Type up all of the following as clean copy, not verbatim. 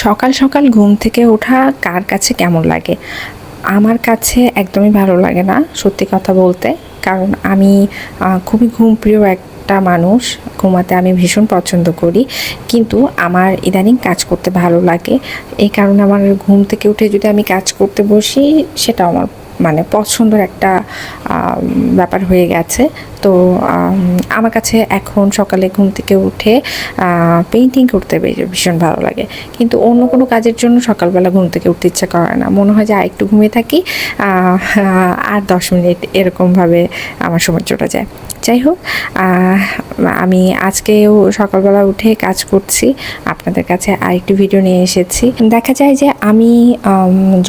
সকাল সকাল ঘুম থেকে ওঠা কার কাছে কেমন লাগে? আমার কাছে একদমই ভালো লাগে না, সত্যি কথা বলতে। কারণ আমি খুবই ঘুমপ্রিয় একটা মানুষ। ঘুমাতে আমি ভীষণ পছন্দ করি, কিন্তু আমার ইদানিং কাজ করতে ভালো লাগে। এই কারণে আমার ঘুম থেকে উঠে যদি আমি কাজ করতে বসি, সেটা আমার মানে পছন্দের একটা ব্যাপার হয়ে গেছে। তো আমার কাছে এখন সকালে ঘুম থেকে উঠে পেইন্টিং করতে ভীষণ ভালো লাগে। কিন্তু অন্য কোনো কাজের জন্য সকালবেলা ঘুম থেকে উঠতে ইচ্ছা করে না, মনে হয় যে একটু ঘুমিয়ে থাকি, আর 10 মিনিট এরকমভাবে আমার সময় চলে যায়। যাই হোক, আমি আজকেও সকালবেলা উঠে কাজ করছি, আপনাদের কাছে আরেকটি ভিডিও নিয়ে এসেছি। দেখা যায় যে আমি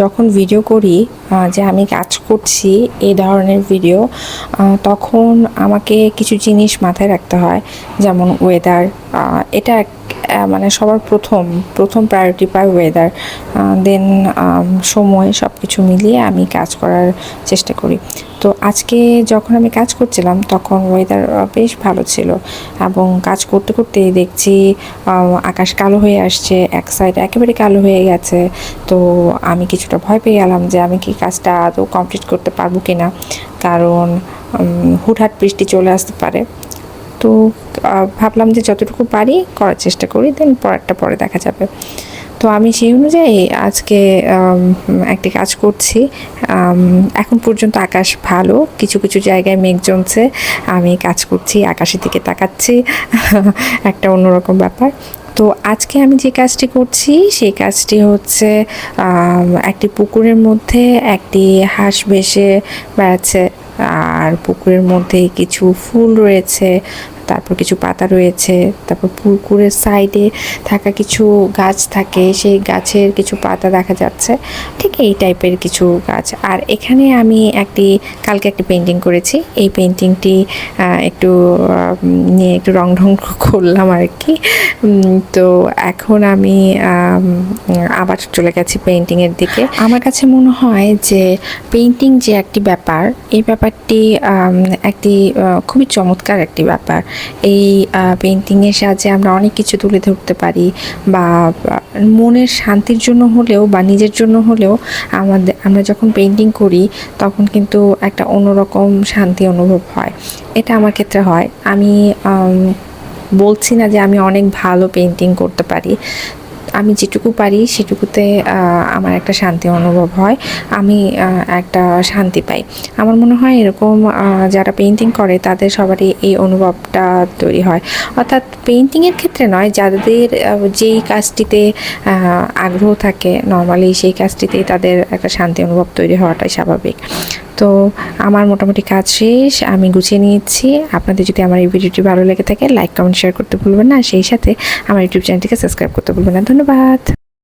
যখন ভিডিও করি যে আমি কাজ করছি এই ধরনের ভিডিও, তখন আমাকে কিছু জিনিস মাথায় রাখতে হয়, যেমন ওয়েদার। এটা মানে সবার প্রথম প্রায়োরিটি পায় ওয়েদার, দেন সময়, সব কিছু মিলিয়ে আমি কাজ করার চেষ্টা করি। তো আজকে যখন আমি কাজ করছিলাম তখন ওয়েদার বেশ ভালো ছিল, এবং কাজ করতে করতেই দেখছি আকাশ কালো হয়ে আসছে, এক সাইড একেবারে কালো হয়ে গেছে। তো আমি কিছুটা ভয় পেয়ে গেলাম যে আমি কি কাজটা আদৌ কমপ্লিট করতে পারবো কি না, কারণ হুটহাট বৃষ্টি চলে আসতে পারে। তো ভাবলাম যে যতটুকু পারি করার চেষ্টা করি, দেন পরেরটা পরে দেখা যাবে। তো আমি সেই অনুযায়ী আজকে একটি কাজ করছি। এখন পর্যন্ত আকাশ ভালো, কিছু কিছু জায়গায় মেঘ জমছে, আমি কাজ করছি, আকাশের দিকে তাকাচ্ছি, একটা অন্যরকম ব্যাপার। তো আজকে আমি যে কাজটি করছি সেই কাজটি হচ্ছে একটি পুকুরের মধ্যে একটি হাঁস ভেসে বেড়াচ্ছে, আর পুকুরের মধ্যে কিছু ফুল রয়েছে, তারপর কিছু পাতা রয়েছে, তারপর পুকুরের সাইডে থাকা কিছু গাছ থাকে, সেই গাছের কিছু পাতা দেখা যাচ্ছে, ঠিক এই টাইপের কিছু গাছ। আর এখানে আমি কালকে একটি পেন্টিং করেছি, এই পেন্টিংটি একটু নিয়ে একটু রং করলাম আর কি। তো এখন আমি আবার চলে গেছি পেন্টিংয়ের দিকে। আমার কাছে মনে হয় যে পেন্টিং যে একটি ব্যাপার, এই ব্যাপারটি একটি খুবই চমৎকার একটি ব্যাপার। এই পেন্টিংয়ের সাহায্যে আমরা অনেক কিছু তুলে ধরতে পারি, বা মনের শান্তির জন্য হলেও বা নিজের জন্য হলেও আমরা যখন পেন্টিং করি তখন কিন্তু একটা অন্যরকম শান্তি অনুভব হয়। এটা আমার ক্ষেত্রে হয়। আমি বলছি না যে আমি অনেক ভালো পেন্টিং করতে পারি, আমি যেটুকু পারি সেটুকুতে আমার একটা শান্তি অনুভব হয়, আমি একটা শান্তি পাই। আমার মনে হয় এরকম যারা পেন্টিং করে তাদের সবারই এই অনুভবটা তৈরি হয়। অর্থাৎ পেন্টিংয়ের ক্ষেত্রে নয়, যাদের যেই কাজটিতে আগ্রহ থাকে নর্মালি সেই কাজটিতেই তাদের একটা শান্তি অনুভব তৈরি হওয়াটাই স্বাভাবিক। তো আমার মোটামুটি কাজ শেষ, আমি গুছিয়ে নিয়েছি। আপনাদের যদি আমার এই ভিডিওটি ভালো লেগে থাকে, লাইক কমেন্ট শেয়ার করতে ভুলবেন না, সেই সাথে আমার ইউটিউব চ্যানেলটিকে সাবস্ক্রাইব করতে ভুলবেন না। ধন্যবাদ।